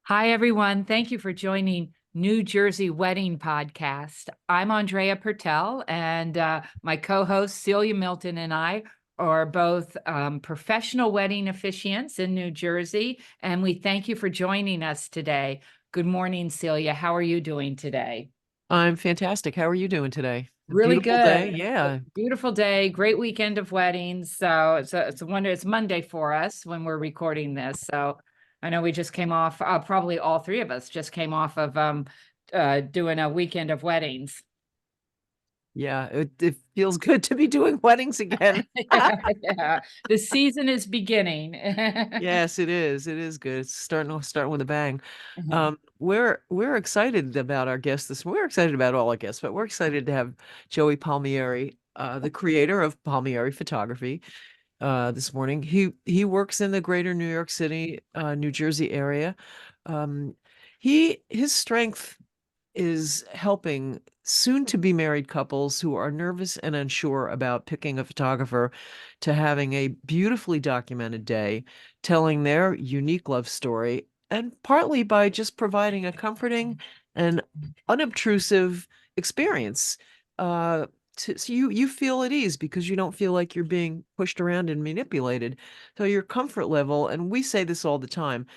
Hi, everyone. Thank you for joining New Jersey Wedding Podcast. I'm Andrea Pertel, and my co-host Celia Milton and I are both professional wedding officiants in New Jersey, and we thank you for joining us today. Good morning, Celia. How are you doing today? I'm fantastic. How are you doing today? A Really beautiful day. good. Yeah. Beautiful day, great weekend of weddings. So it's a wonder. It's Monday for us when we're recording this. So I know we just came off, probably all three of us just came off of doing a weekend of weddings. Yeah. It feels good to be doing weddings again. Yeah, yeah. The season is beginning. Yes, it is. It is good. It's starting with a bang. We're excited about our guest this. We're excited about all our guests, but we're excited to have Joey Palmieri, the creator of Palmieri Photography, this morning. He works in the greater New York City, New Jersey area. Um, his strength is helping soon to be married couples who are nervous and unsure about picking a photographer to having a beautifully documented day, telling their unique love story, and partly by just providing a comforting and unobtrusive experience. So you feel at ease because you don't feel like you're being pushed around and manipulated. So your comfort level, and we say this all the time,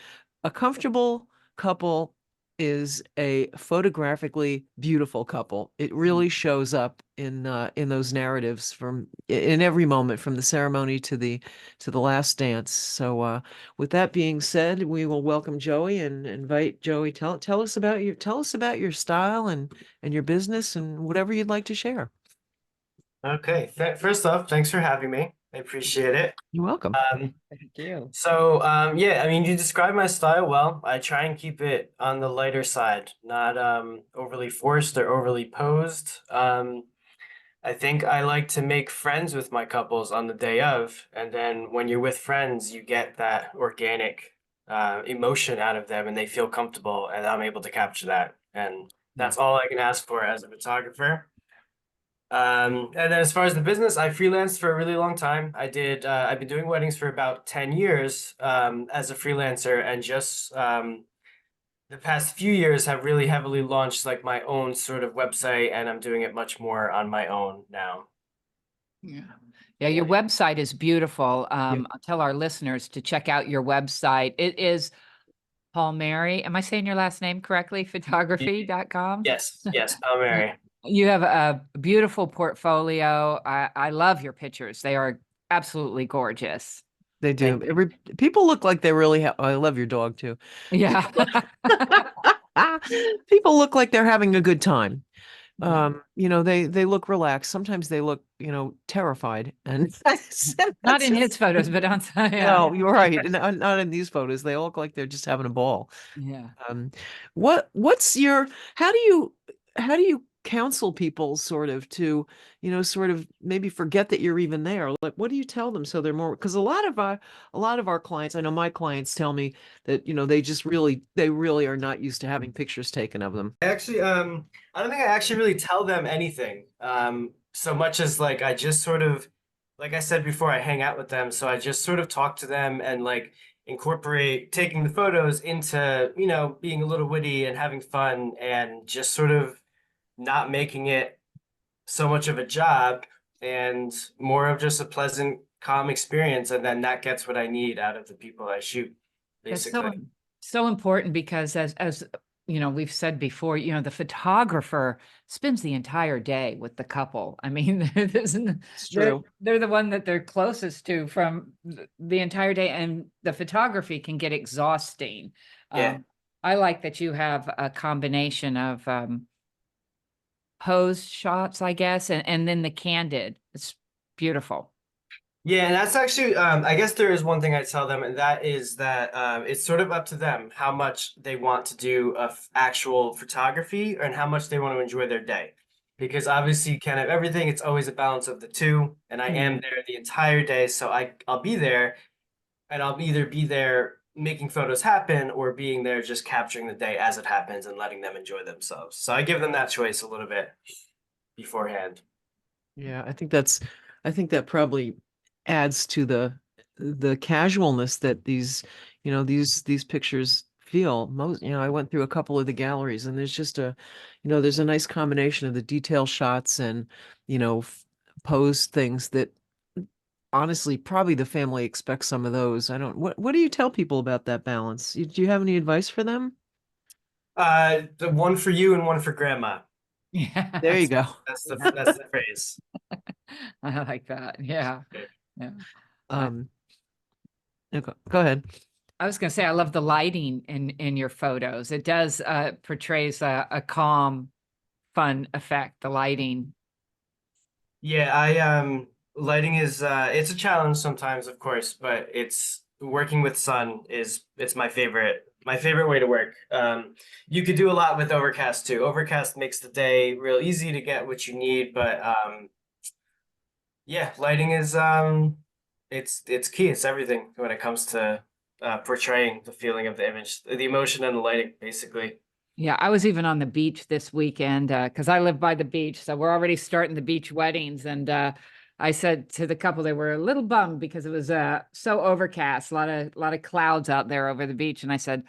a comfortable couple is a photographically beautiful couple. It really shows up in those narratives in every moment, from the ceremony to the last dance. So with that being said, we will welcome Joey and invite Joey. Tell us about your style and your business and whatever you'd like to share. Okay. First off, thanks for having me. I appreciate it. You're welcome. Thank you. Yeah, I mean, you describe my style well. I try and keep it on the lighter side, not overly forced or overly posed. I think I like to make friends with my couples on the day of, and then when you're with friends, you get that organic emotion out of them, and they feel comfortable, and I'm able to capture that, and Yeah. that's all I can ask for as a photographer. And then as far as the business, I freelanced for a really long time. I've been doing weddings for about 10 years as a freelancer, and just the past few years have really heavily launched like my own sort of website, and I'm doing it much more on my own now. Yeah. Yeah, your website is beautiful. Yeah. I'll tell our listeners to check out your website. It is Palmieri. Am I saying your last name correctly? Photography.com. Yes, Palmieri. You have a beautiful portfolio. I love your pictures. They are absolutely gorgeous. They Thank do. People look like they really have. I love your dog too. Yeah. People look like they're having a good time. Yeah. They look relaxed. Sometimes they look, terrified. And Not that's in his photos, but on, yeah. no, you're right. Not in these photos. They all look like they're just having a ball. Yeah. Um, what's your how do you counsel people sort of to, sort of maybe forget that you're even there? Like, what do you tell them so they're more, because a lot of our clients, I know my clients tell me that, they really are not used to having pictures taken of them. I don't think I actually really tell them anything. So much as like I just sort of, like I said before, I hang out with them. So I just sort of talk to them and like incorporate taking the photos into, being a little witty and having fun and just sort of not making it so much of a job and more of just a pleasant, calm experience. And then that gets what I need out of the people I shoot, That's basically. so important because as we've said before, the photographer spends the entire day with the couple. I mean, It's they're true. they're the one that they're closest to from the entire day, and the photography can get exhausting. Yeah. I like that you have a combination of pose shots, I guess, and then the candid. It's beautiful. Yeah, and that's actually, I guess there is one thing I tell them, and that is that it's sort of up to them how much they want to do of actual photography and how much they want to enjoy their day. Because obviously, you can't have everything. It's always a balance of the two. And I am Yeah. there the entire day, so I'll be there, and I'll either be there making photos happen or being there just capturing the day as it happens and letting them enjoy themselves. So I give them that choice a little bit beforehand. Yeah, I think that probably adds to the casualness that these pictures feel. Most, I went through a couple of the galleries, and there's just there's a nice combination of the detail shots and, pose things that honestly, probably the family expects some of those. I don't, what do you tell people about that balance? Do you have any advice for them? The one for you and one for grandma. There you Yes. go. That's the phrase. I like that. Yeah. Yeah. I, Um, go ahead. I was going to say, I love the lighting in your photos. It does portrays a calm, fun effect, the lighting. Yeah, lighting is it's a challenge sometimes, of course, but it's working with sun it's my favorite way to work. You could do a lot with overcast too. Overcast makes the day real easy to get what you need, but yeah, lighting is it's key. It's everything when it comes to portraying the feeling of the image, the emotion and the lighting, basically. Yeah, I was even on the beach this weekend because I live by the beach. So we're already starting the beach weddings. And I said to the couple, they were a little bummed because it was so overcast, a lot of clouds out there over the beach. And I said,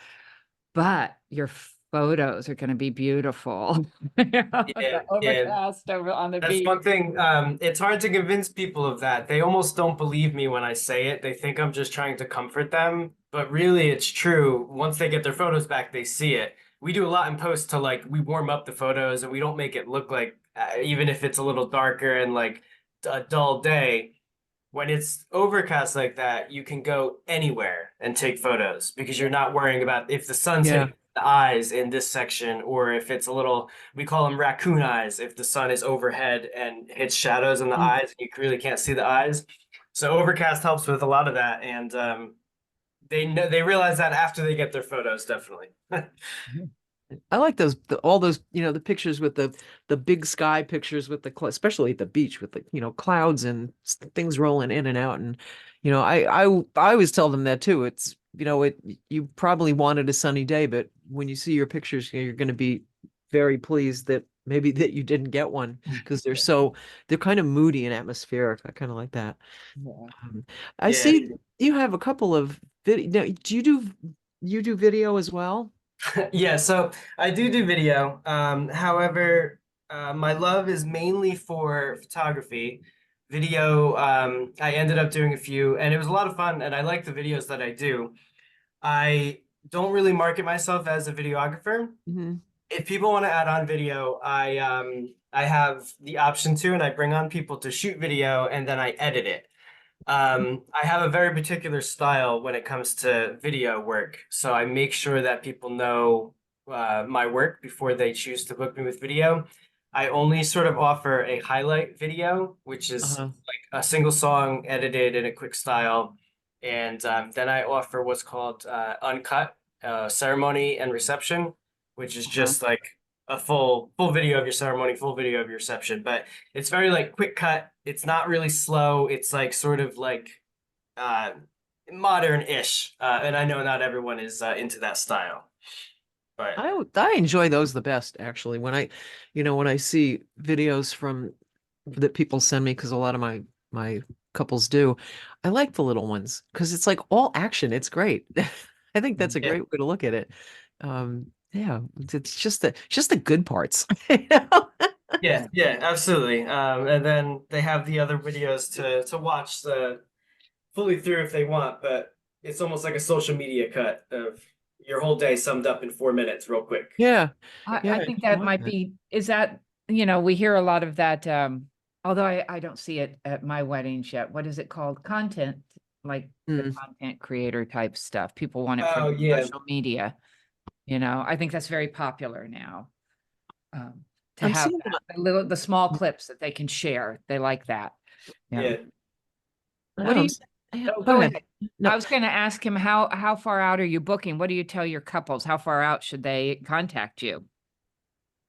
but your photos are going to be beautiful. Yeah, The yeah. overcast over on the That's beach. one thing. It's hard to convince people of that. They almost don't believe me when I say it. They think I'm just trying to comfort them, but really it's true. Once they get their photos back, they see it. We do a lot in post to like we warm up the photos and we don't make it look like even if it's a little darker and like a dull day. When it's overcast like that, you can go anywhere and take photos because you're not worrying about if the sun's Yeah. hitting the eyes in this section or if it's a little, we call them raccoon eyes, if the sun is overhead and hits shadows in the Mm. eyes and you really can't see the eyes. So overcast helps with a lot of that, and they realize that after they get their photos, definitely. I like all those, the pictures with the big sky pictures with especially at the beach with the, clouds and things rolling in and out. And, I always tell them that too. It's, you probably wanted a sunny day, but when you see your pictures, you're going to be very pleased that maybe that you didn't get one because they're kind of moody and atmospheric. I kind of like that. Yeah. I Yeah. see you have a couple of video. Do you do video as well? Yeah, so I do video. However, my love is mainly for photography. Video, I ended up doing a few, and it was a lot of fun, and I like the videos that I do. I don't really market myself as a videographer. Hmm. If people want to add on video, I have the option to, and I bring on people to shoot video, and then I edit it. I have a very particular style when it comes to video work, so I make sure that people know my work before they choose to book me with video. I only sort of offer a highlight video, which is Uh-huh. like a single song edited in a quick style, and then I offer what's called uncut ceremony and reception, which is Uh-huh. just like a full video of your ceremony, full video of your reception, but it's very like quick cut. It's not really slow. It's like sort of like uh modern-ish. And I know not everyone is into that style. But I enjoy those the best actually when when I see videos from that people send me because a lot of my couples do. I like the little ones because it's like all action. It's great. I think that's a yeah, great way to look at it. Yeah, it's just the good parts. You know? yeah, yeah, absolutely. And then they have the other videos to watch the fully through if they want, but it's almost like a social media cut of your whole day summed up in 4 minutes, real quick. Yeah, yeah, I think I that like might that. be, is that, we hear a lot of that, although I don't see it at my weddings yet. What is it called? Content, like the Mm. content creator type stuff. People want it for Oh yeah, social media. I think that's very popular now. To I'm have seeing that, the small clips that they can share. They like that. Yeah. yeah. What do you, yeah, oh, go go ahead. ahead. No, I was going to ask him how far out are you booking? What do you tell your couples? How far out should they contact you?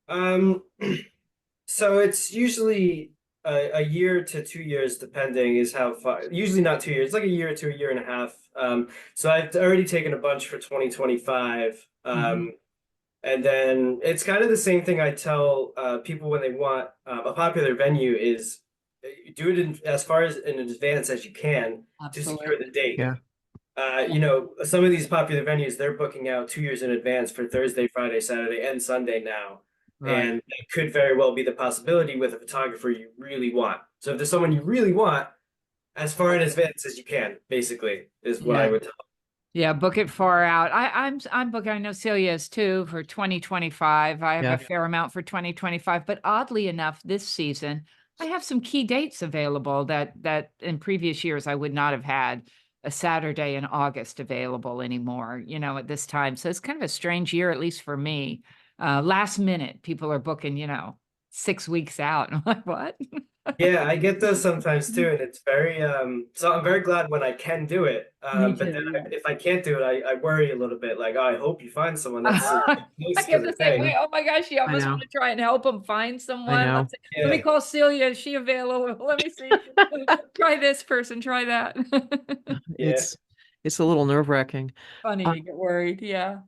Um, so it's usually a year to 2 years, depending, is how far. Usually not 2 years, like a year to a year and a half. So I've already taken a bunch for 2025. Mhm. And then it's kind of the same thing I tell people when they want a popular venue is do it as far as in advance as you can to secure the Absolutely. date. yeah. some of these popular venues, they're booking out 2 years in advance for Thursday, Friday, Saturday, and Sunday now. Right. And it could very well be the possibility with a photographer you really want. So if there's someone you really want, as far in advance as you can, basically, is what I Yeah. would tell. Yeah, book it far out. I'm booking, I know Celia is too for 2025. I have Yeah. a fair amount for 2025, but oddly enough, this season I have some key dates available that in previous years I would not have had a Saturday in August available anymore, at this time. So it's kind of a strange year, at least for me. Last minute, people are booking, 6 weeks out. I'm like, what? Yeah, I get those sometimes too, and it's very so I'm very glad when I can do it. Me But too, then yeah. if I can't do it, I worry a little bit. Like, oh, I hope you find someone that's so I close to get the the same way. thing. Oh my gosh, you I almost want know. to try and help them find I someone. know. Let me Yeah, call Celia. Is she available? Let me see. Try this person, try that. yeah. It's a little nerve-wracking. Funny, you get worried. Yeah.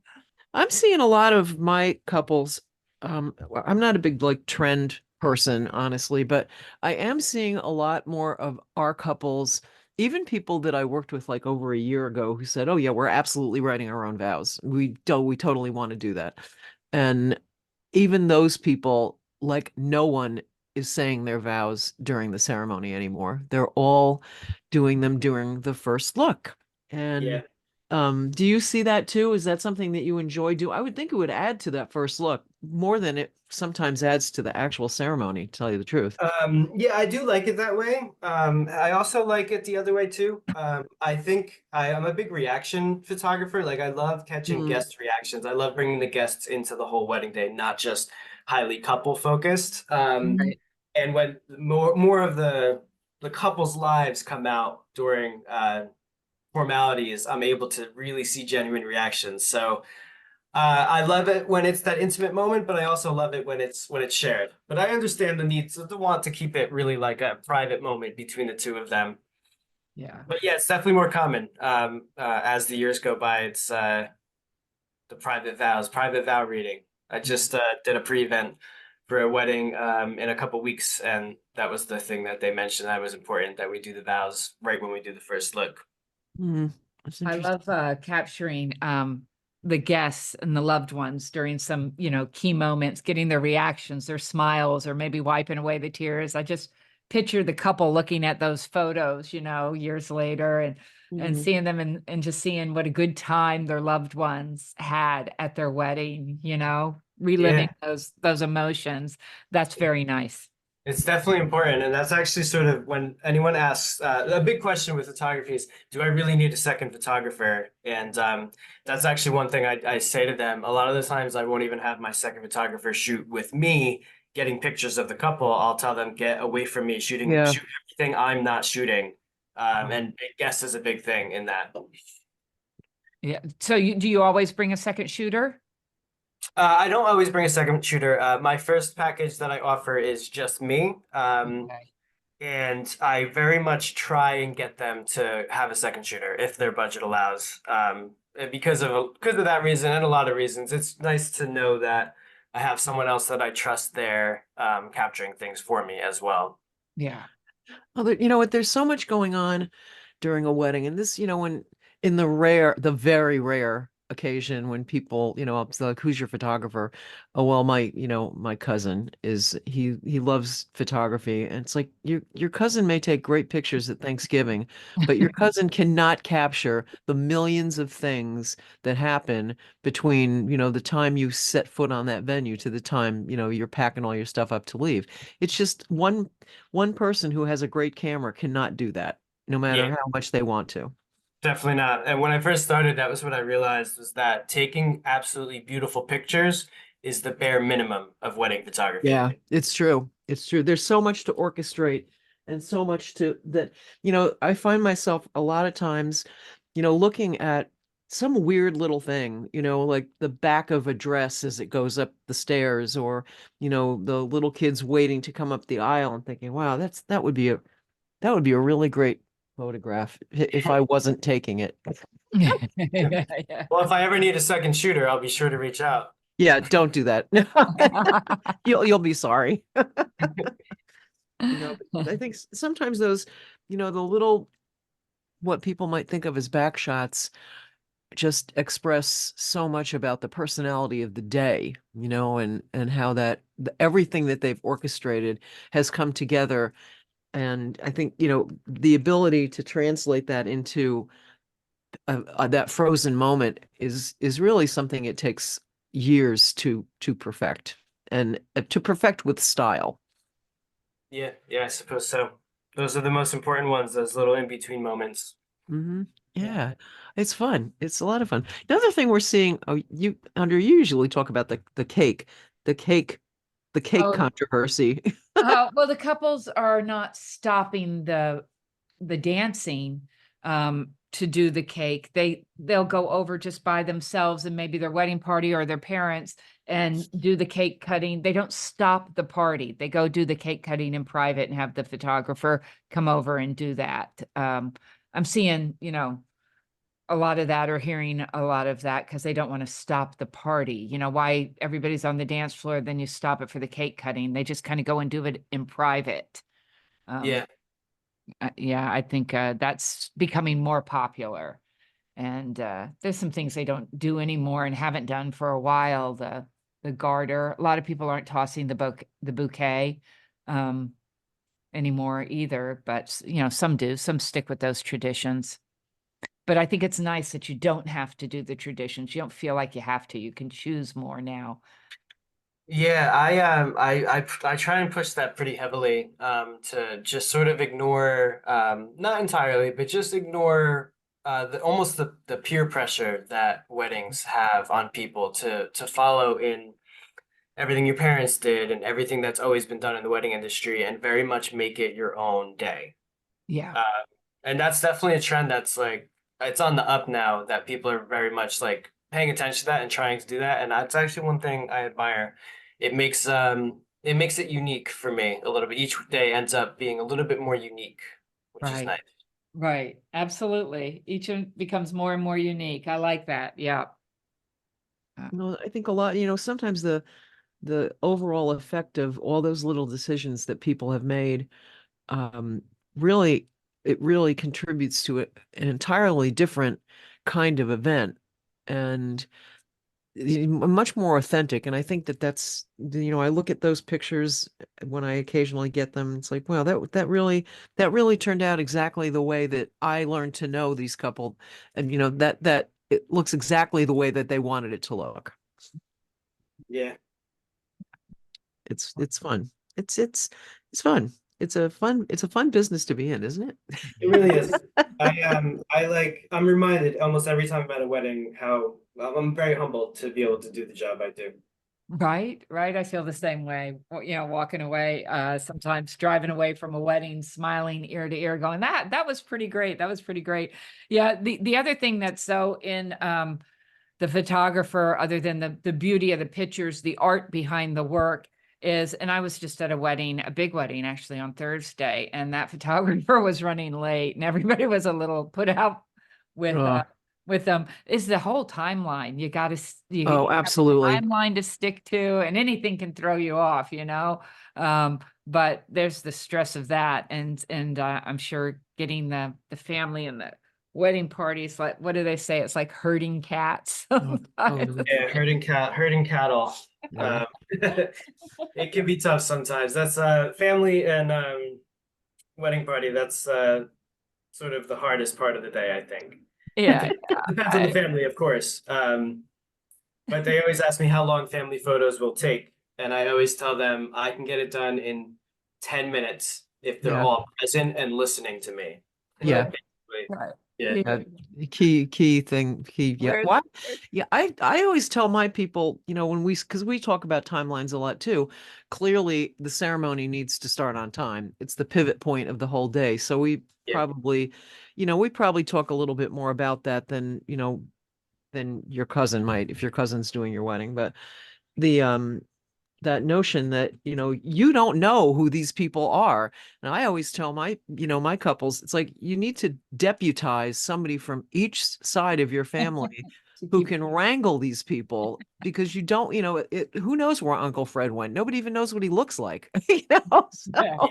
I'm seeing a lot of my couples. I'm not a big like trend person, honestly, but I am seeing a lot more of our couples, even people that I worked with like over a year ago who said, "Oh yeah, we're absolutely writing our own vows. We totally want to do that." And even those people, like no one is saying their vows during the ceremony anymore. They're all doing them during the first look. Yeah. And do you see that too? Is that something that you enjoy do? I would think it would add to that first look more than it sometimes adds to the actual ceremony, to tell you the truth. Yeah, I do like it that way. I also like it the other way too. I think I'm a big reaction photographer. Like I love catching Mm, guest reactions. I love bringing the guests into the whole wedding day, not just highly couple focused. Mhm. right. And when more of the couple's lives come out during formalities, I'm able to really see genuine reactions. So I love it when it's that intimate moment, but I also love it when it's shared. But I understand the need to the want to keep it really like a private moment between the two of them. Yeah. But yeah, it's definitely more common as the years go by. It's the private vow reading. I just did a pre-event for a wedding in a couple weeks, and that was the thing that they mentioned that was important that we do the vows right when we do the first look. Mm, that's I interesting. love capturing the guests and the loved ones during some, key moments, getting their reactions, their smiles, or maybe wiping away the tears. I just picture the couple looking at those photos, years later and Mm, seeing them and just seeing what a good time their loved ones had at their wedding, reliving Yeah. those emotions. That's very nice. It's definitely important, and that's actually sort of when anyone asks a big question with photography is, do I really need a second photographer? And that's actually one thing I say to them. A lot of the times, I won't even have my second photographer shoot with me, getting pictures of the couple. I'll tell them, get away from me, yeah. shoot everything I'm not shooting. And guest is a big thing in that. Yeah. So do you always bring a second shooter? I don't always bring a second shooter. My first package that I offer is just me. Okay. And I very much try and get them to have a second shooter if their budget allows. And because of that reason and a lot of reasons, it's nice to know that I have someone else that I trust there capturing things for me as well. Yeah. Well, you know what? There's so much going on during a wedding, and this, when in the very rare occasion when people, it's like, who's your photographer? Oh, well, my cousin is he loves photography, and it's like your cousin may take great pictures at Thanksgiving, but your cousin cannot capture the millions of things that happen between, the time you set foot on that venue to the time, you're packing all your stuff up to leave. It's just one person who has a great camera cannot do that, no matter Yeah, how much they want to. definitely not. And when I first started, that was what I realized was that taking absolutely beautiful pictures is the bare minimum of wedding photography. Yeah, it's true. It's true. There's so much to orchestrate and so much to that, I find myself a lot of times, looking at some weird little thing, like the back of a dress as it goes up the stairs, or, the little kids waiting to come up the aisle, and thinking, wow, that would be a really great photograph if I wasn't taking it. Yeah. Well, if I ever need a second shooter, I'll be sure to reach out. Yeah, don't do that. You'll be sorry. But I think sometimes those, the little what people might think of as back shots just express so much about the personality of the day, and how everything that they've orchestrated has come together. And I think, the ability to translate that into that frozen moment is really something it takes years to perfect, and to perfect with style. Yeah, yeah, I suppose so. Those are the most important ones, those little in-between moments. Hmm. Yeah. Yeah, it's fun. It's a lot of fun. Another thing we're seeing, Andrea, you usually talk about the cake, the cake, the cake Oh, controversy. well, the couples are not stopping the dancing to do the cake. They'll go over just by themselves and maybe their wedding party or their parents and do the cake cutting. They don't stop the party. They go do the cake cutting in private and have the photographer come over and do that. I'm seeing, a lot of that, or hearing a lot of that, because they don't want to stop the party. Why everybody's on the dance floor, then you stop it for the cake cutting. They just kind of go and do it in private. Um, Yeah. yeah, I think that's becoming more popular. And there's some things they don't do anymore and haven't done for a while. The garter. A lot of people aren't tossing the bouquet um, anymore either, but some do. Some stick with those traditions. But I think it's nice that you don't have to do the traditions. You don't feel like you have to. You can choose more now. Yeah, I try and push that pretty heavily, to just sort of ignore, not entirely, but just ignore the peer pressure that weddings have on people to follow in everything your parents did and everything that's always been done in the wedding industry, and very much make it your own day. Yeah. Uh, and that's definitely a trend that's like, it's on the up now, that people are very much like paying attention to that and trying to do that. And that's actually one thing I admire. It makes it unique for me a little bit. Each day ends up being a little bit more unique, which is Right. nice. Right. Absolutely. Each one becomes more and more unique. I like that. Yeah. I think a lot, sometimes the overall effect of all those little decisions that people have made, um, really, it really contributes to an entirely different kind of event, and much more authentic. And I think that's, I look at those pictures when I occasionally get them. It's like, wow, that really turned out exactly the way that I learned to know these couple, and that it looks exactly the way that they wanted it to look. Yeah, It's fun. It's fun. It's a fun business to be in, isn't it? it really is. I'm reminded almost every time I'm at a wedding how I'm very humbled to be able to do the job I do. Right. Right. I feel the same way. Walking away, sometimes driving away from a wedding, smiling ear to ear, going, that was pretty great. That was pretty great. Yeah. The other thing that's so in the photographer, other than the beauty of the pictures, the art behind the work is, and I was just at a wedding, a big wedding actually on Thursday, and that photographer was running late and everybody was a little put out with Oh, them, is the whole timeline. You oh, have a absolutely. timeline to stick to, and anything can throw you off. But there's the stress of that, and I'm sure getting the family and the wedding parties, like, what do they say? It's like herding cats Oh, sometimes. totally. Yeah, herding cattle. Yeah. It can be tough sometimes. That's family and wedding party. That's sort of the hardest part of the day, I think. Yeah, Depends on the I, family, of course. But they always ask me how long family photos will take, and I always tell them I can get it done in 10 minutes if they're Yeah. all present and listening to me. Yeah. Basically, right. yeah. Yeah. Key thing. Yeah. Where's What? Yeah. I always tell my people, because we talk about timelines a lot too. Clearly, the ceremony needs to start on time. It's the pivot point of the whole day. So Yeah. we probably talk a little bit more about that than your cousin might, if your cousin's doing your wedding. But the that notion that you don't know who these people are. And I always tell my couples, it's like, you need to deputize somebody from each side of your family to who keep can wrangle these people, because you don't, who knows where Uncle Fred went. Nobody even knows what he looks like. yeah. So,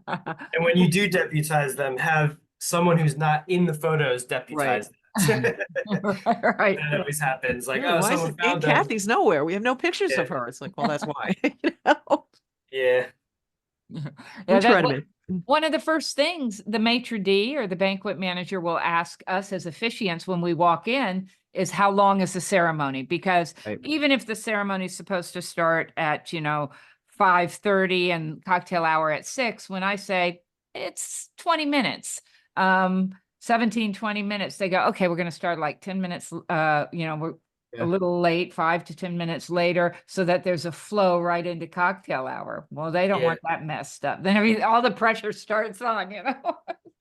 And when you do deputize them, have someone who's not in the photos deputized. Right. That always happens. Like, Yeah, oh, why is someone it Aunt found them. Kathy's nowhere? We have no pictures Yeah. of her. It's like, well, that's why. You know? Yeah. We Yeah, try that to be. one of the first things the maitre d' or the banquet manager will ask us as officiants when we walk in is how long is the ceremony? Because Right. even if the ceremony is supposed to start at, 5:30 and cocktail hour at 6, when I say it's 20 minutes, 17, 20 minutes, they go, okay, we're going to start like 10 minutes, we're a Yeah. little late, 5 to 10 minutes later, so that there's a flow right into cocktail hour. Well, they don't Yeah. want that messed up. Then all the pressure starts on,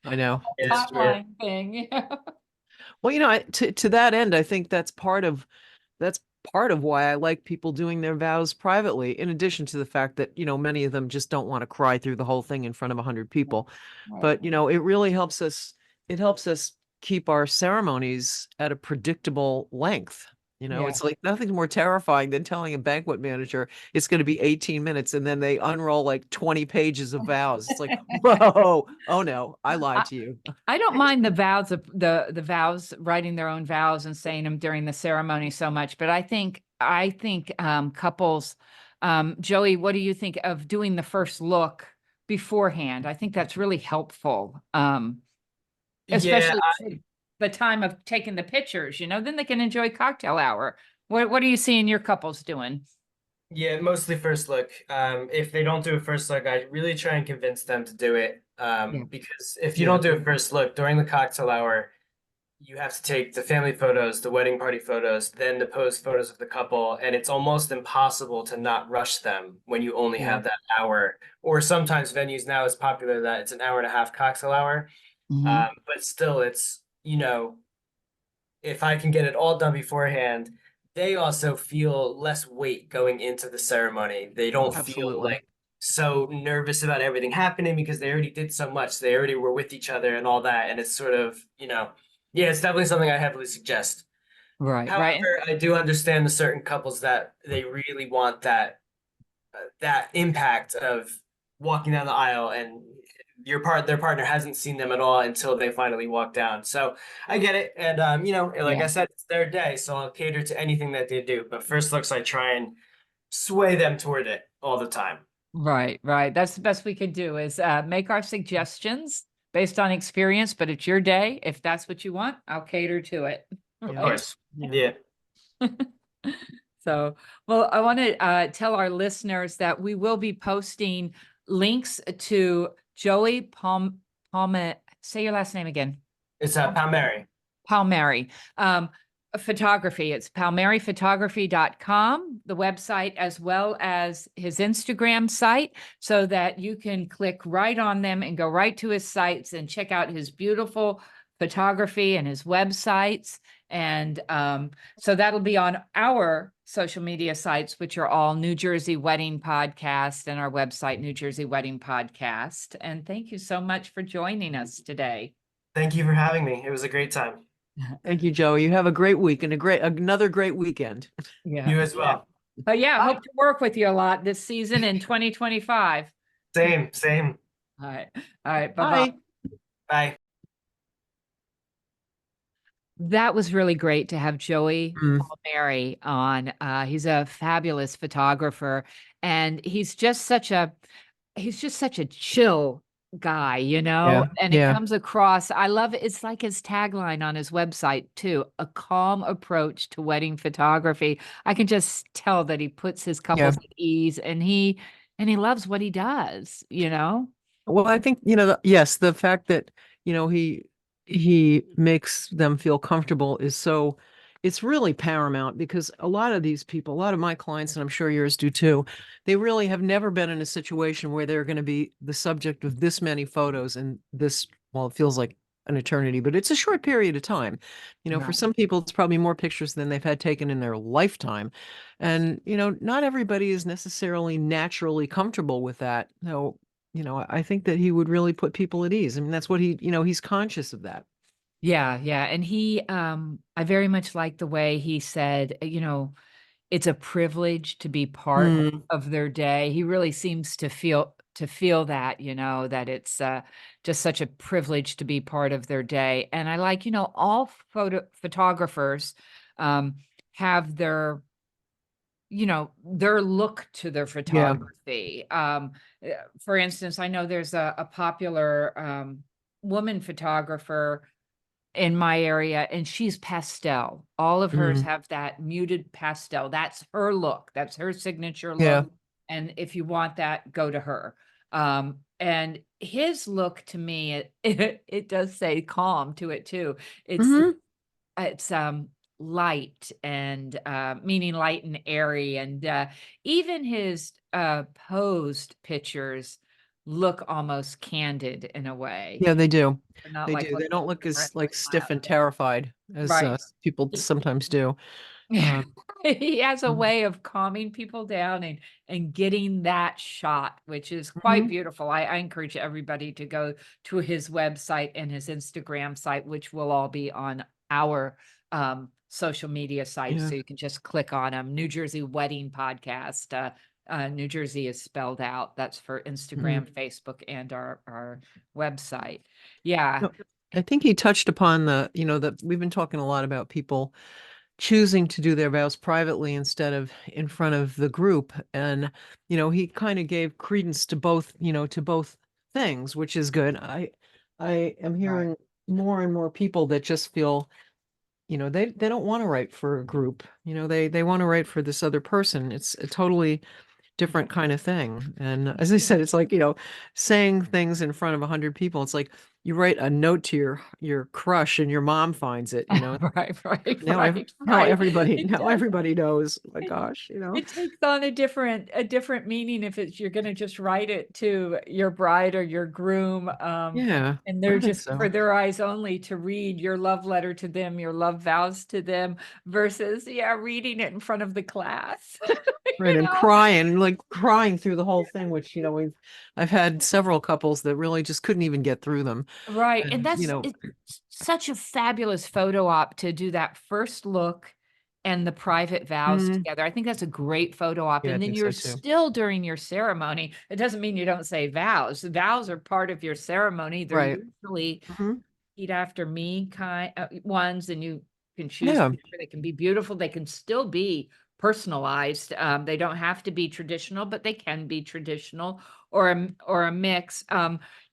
I know. It's true. timeline thing. Well, to that end, I think that's part of why I like people doing their vows privately, in addition to the fact that, many of them just don't want to cry through the whole thing in front of 100 people. Right. But, it really helps us keep our ceremonies at a predictable length. Yeah. It's like nothing more terrifying than telling a banquet manager it's going to be 18 minutes and then they unroll like 20 pages of vows. It's like, whoa, oh no, I lied to you. I don't mind the vows of the vows, writing their own vows and saying them during the ceremony so much, but I think couples, Joey, what do you think of doing the first look beforehand? I think that's really helpful. Yeah, Especially the time of taking the pictures, then they can enjoy cocktail hour. What are you seeing your couples doing? yeah, mostly first look. If they don't do a first look, I really try and convince them to do it. Yeah. Because if you Yeah. don't do a first look during the cocktail hour, you have to take the family photos, the wedding party photos, then the post photos of the couple, and it's almost impossible to not rush them when you only Yeah. have that hour. Or sometimes venues now is popular that it's an hour and a half cocktail hour. Mhm. But still, it's, if I can get it all done beforehand, they also feel less weight going into the ceremony. They don't feel Absolutely. like so nervous about everything happening because they already did so much. They already were with each other and all that. And it's sort of, yeah, it's definitely something I heavily suggest. Right, right. However, I do understand the certain couples that they really want that impact of walking down the aisle and their partner hasn't seen them at all until they finally walk down. So I get it. And like Yeah. I said, it's their day, so I'll cater to anything that they do. But first looks, I try and sway them toward it all the time. Right, right. That's the best we can do is make our suggestions based on experience, but it's your day. If that's what you want, I'll cater to it. Of Yeah. course. Yeah. Yeah. So, well, I want to tell our listeners that we will be posting links to Joey say your last name again. It's Palmieri. Palmieri photography. It's palmieriphotography.com, the website, as well as his Instagram site, so that you can click right on them and go right to his sites and check out his beautiful photography and his websites. And so that'll be on our social media sites, which are all New Jersey Wedding Podcast, and our website, New Jersey Wedding Podcast. And thank you so much for joining us today. Thank you for having me. It was a great time. Thank you, Joey. You have a great week and another great weekend. Yeah. You as well. But yeah, I hope to work with you a lot this season in 2025. Same, same. All right. All right. Bye-bye. Bye. Bye. That was really great to have Joey Mm. Palmieri on. He's a fabulous photographer, and he's just such a chill guy, Yeah. and it Yeah. comes across. I love it. It's like his tagline on his website too, a calm approach to wedding photography. I can just tell that he puts his couples at ease, and he loves what he does, Well, I think, yes, the fact that, he makes them feel comfortable it's really paramount, because a lot of these people, a lot of my clients, and I'm sure yours do too, they really have never been in a situation where they're going to be the subject of this many photos and well, it feels like an eternity, but it's a short period of time. For Right. some people, it's probably more pictures than they've had taken in their lifetime. And, not everybody is necessarily naturally comfortable with that. So, I think that he would really put people at ease. I mean, that's what he's conscious of that. Yeah, yeah. And I very much like the way he said, it's a privilege to be part Mm. of their day. He really seems to to feel that, that it's just such a privilege to be part of their day. And I like, all photographers have their look to their Yeah. photography. For instance, I know there's a popular woman photographer in my area, and she's pastel. All of hers Mm. have that muted pastel. That's her look. That's her signature Yeah. look. And if you want that, go to her. And his look to me, it does say calm to it too. Hmm. It's light and meaning light and airy, and even his posed pictures look almost candid in a way. Yeah, they do. They're not They like do. They don't looking look as relentless like stiff and left. terrified as Right. people sometimes do. Um, He has a mm, way of calming people down and getting that shot, which is quite mhm. beautiful. I encourage everybody to go to his website and his Instagram site, which will all be on our social media sites. Yeah. So you can just click on them. New Jersey Wedding Podcast. New Jersey is spelled out. That's for Mhm. Instagram, Facebook, and our website. Yeah. No, I think he touched upon that we've been talking a lot about people choosing to do their vows privately instead of in front of the group. And, he kind of gave credence to both things, which is good. I am Right. hearing more and more people that just feel, they don't want to write for a group. They want to write for this other person. It's a totally different kind of thing. And as I said, it's like, saying things in front of 100 people. It's like you write a note to your crush and your mom finds it, Right, right, now right, now right. everybody It now does. everybody knows. Oh my It gosh, it takes on a different meaning if it's you're gonna just write it to your bride or your groom, Yeah, and I they're think just for so. their eyes only to read your love letter to them, your love vows to them, versus, yeah, reading it in front of the class, Right, you and know? crying through the whole thing, which I've had several couples that really just couldn't even get through them. Right, and And it's such a fabulous photo op to do that first look and the private vows mm, together. I think that's a great photo op, yeah, I and then think so you're too. still during your ceremony. It doesn't mean you don't say vows. Vows are part of your ceremony. They're Right. usually Hmm. repeat after me kind ones, and you can choose Yeah. whichever. They can be beautiful. They can still be personalized. They don't have to be traditional, but they can be traditional or a mix.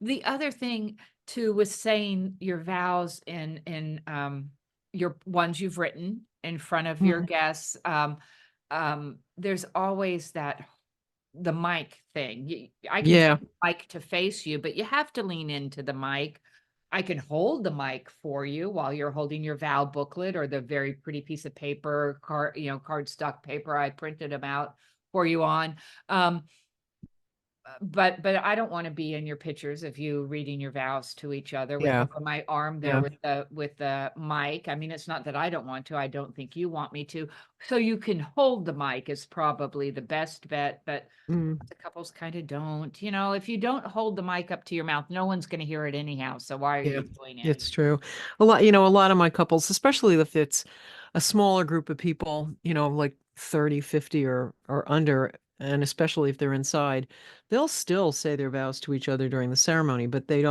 The other thing too was saying your vows in your ones you've written in front of your Mm, guests. There's always the mic thing. I can yeah. turn the mic to face you, but you have to lean into the mic. I can hold the mic for you while you're holding your vow booklet or the very pretty piece of paper, cardstock paper. I printed them out for you on. Um, but I don't want to be in your pictures of you reading your vows to each other with Yeah. my arm there Yeah. with the mic. I mean, it's not that I don't want to. I don't think you want me to. So you can hold the mic is probably the best bet, but Mm. the couples kind of don't. If you don't hold the mic up to your mouth, no one's going to hear it anyhow. So why are Yeah, you doing it? it's true. A lot of my couples, especially if it's a smaller group of people, like 30, 50 or under, and especially if they're inside, they'll still say their vows to each other during the ceremony, but they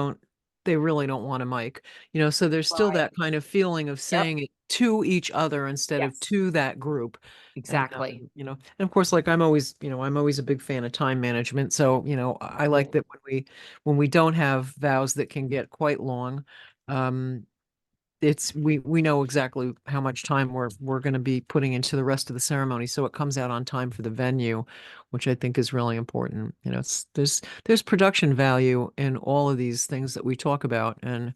really don't want a mic, so there's still Right. that kind of feeling of Yep. saying it to each other instead of Yes. to that group. And Exactly. and of course, like I'm always a big fan of time management. So, I like Cool. that when we don't have vows that can get quite long, um, we know exactly how much time we're going to be putting into the rest of the ceremony, so it comes out on time for the venue, which I think is really important. There's production value in all of these things that we talk about, and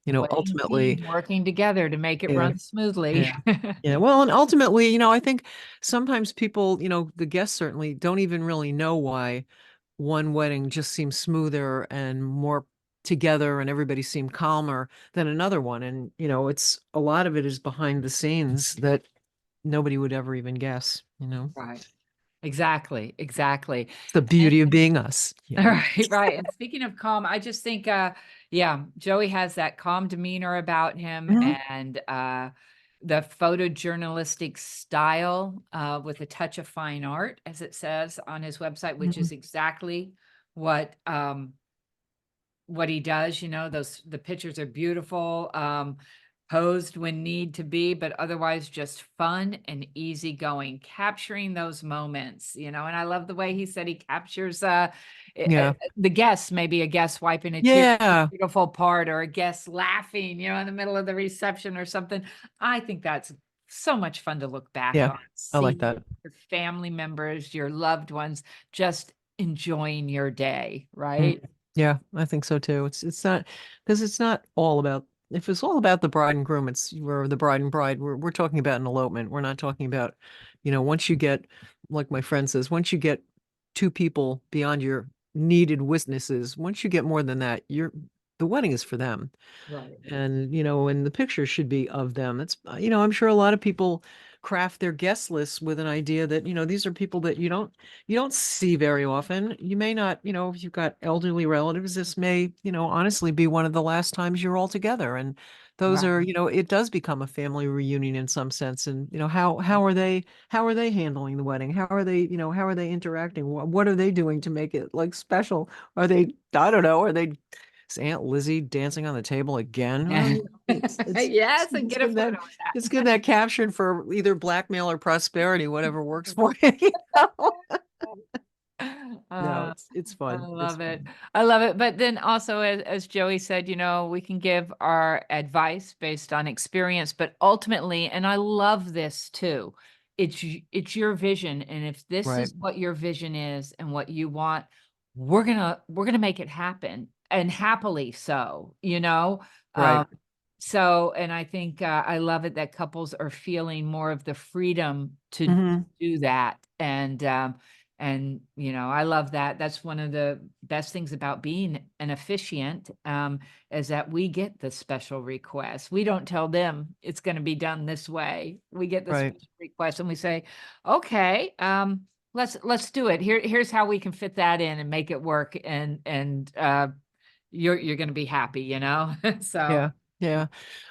Wedding ultimately, team working together to make it yeah, run smoothly. yeah. Yeah, well, and ultimately, I think sometimes people, the guests certainly don't even really know why one wedding just seems smoother and more together and everybody seemed calmer than another one. And, it's a lot of it is behind the scenes that nobody would ever even guess. Right. Exactly. Exactly. It's the beauty of being us. Right, right. And speaking of calm, I just think, yeah, Joey has that calm demeanor about him Mhm. and the photojournalistic style with a touch of fine art, as it says on his website, which is Mhm. exactly what he does. The pictures are beautiful, posed when need to be, but otherwise just fun and easygoing, capturing those moments. And I love the way he said he captures Yeah. the guests, maybe a guest wiping a tear, Yeah. beautiful part, or a guest laughing, in the middle of the reception or something. I think that's so much fun to look back Yeah. on, I like see that. your family members, your loved ones, just enjoying your day, Mm. right? Yeah, I think so too. It's not because it's not all about if it's all about the bride and groom, we're the bride and bride. We're talking about an elopement. We're not talking about, once you get, like my friend says, once you get two people beyond your needed witnesses, once you get more than that, the wedding is for them. Right. And and the picture should be of them. It's I'm sure a lot of people craft their guest lists with an idea that these are people that you don't see very often. You may not, if you've got elderly relatives, this may honestly be one of the last times you're all together, and those Right. are it does become a family reunion in some sense. And how are they handling the wedding? How are they interacting? What are they doing to make it like special? Are they, I don't know, are they, is Aunt Lizzie dancing on the table again? Well, Yes, and get a photo of it's that. good that captured for either blackmail or prosperity, whatever works for you. No, Uh, it's I fun. It's love it. fun. I love it. But then also, as Joey said, we can give our advice based on experience, but ultimately, and I love this too, it's your vision. And if this Right. is what your vision is and what you want, we're gonna make it happen, and happily so. Right. Um, so, and I think I love it that couples are feeling more of the freedom to Hmm. do that. And I love that. That's one of the best things about being an officiant, is that we get the special request. We don't tell them it's going to be done this way. We get the Right. special request and we say, okay, let's do it. Here's how we can fit that in and make it work. And you're going to be happy. So Yeah. Yeah.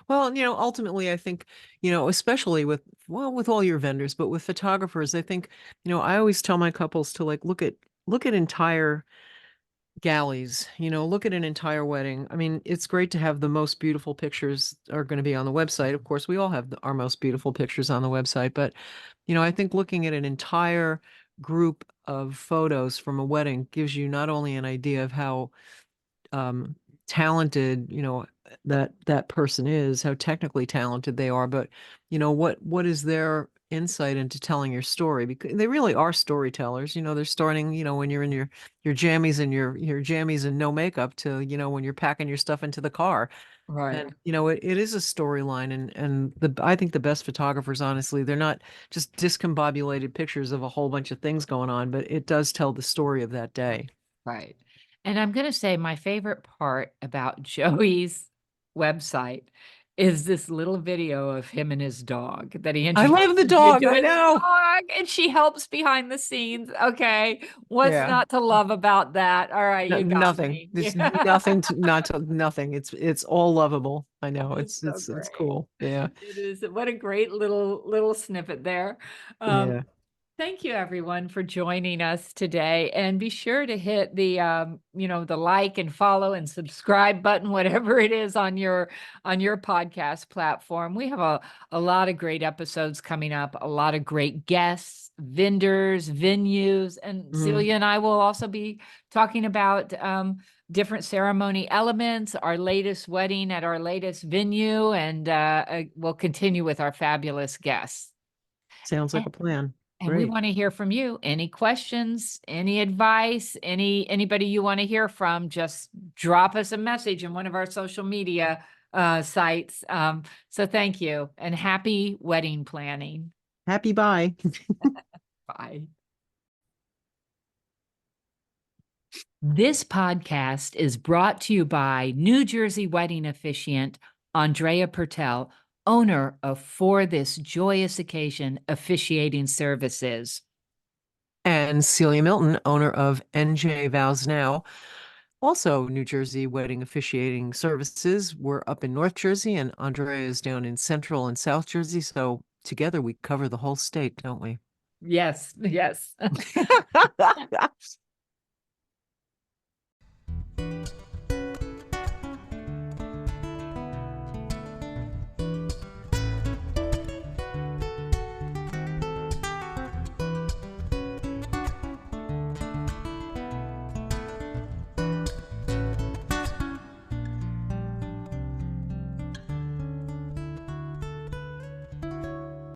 Well, ultimately, I think, especially with all your vendors, but with photographers, I think, I always tell my couples to like look at entire galleys, look at an entire wedding. I mean, it's great to have the most beautiful pictures are going to be on the website. Of course, we all have our most beautiful pictures on the website, but I think looking at an entire group of photos from a wedding gives you not only an idea of how um, talented, that person is, how technically talented they are, but what is their insight into telling your story? Because they really are storytellers. They're starting, when you're in your jammies and your jammies and no makeup to, when you're packing your stuff into the car. right. And it is a storyline, and I think the best photographers, honestly, they're not just discombobulated pictures of a whole bunch of things going on, but it does tell the story of that day. Right. And I'm going to say my favorite part about Joey's website is this little video of him and his dog that he I introduces love the you dog. to I his know. dog, and she helps behind the scenes. Okay. What's Yeah. not to love about that? All right, you got Nothing. me. There's Yeah. nothing to not to nothing. It's all lovable. I know. It's It's so it's it's great. cool. Yeah. It is. What a great little snippet there. Um, Yeah. Thank you everyone for joining us today, and be sure to hit the like and follow and subscribe button, whatever it is on your podcast platform. We have a lot of great episodes coming up, a lot of great guests, vendors, venues, and Mhm. Celia and I will also be talking about different ceremony elements, our latest wedding at our latest venue, and we'll continue with our fabulous guests. Sounds like a plan. And we Great. want to hear from you. Any questions, any advice, anybody you want to hear from, just drop us a message in one of our social media sites. So thank you and happy wedding planning. Happy bye. Bye. This podcast is brought to you by New Jersey wedding officiant Andrea Pertel, owner of For This Joyous Occasion Officiating Services. And Celia Milton, owner of NJ Vows Now, also New Jersey wedding officiating services. We're up in North Jersey, and Andrea is down in Central and South Jersey. So together we cover the whole state, don't we? Yes, yes.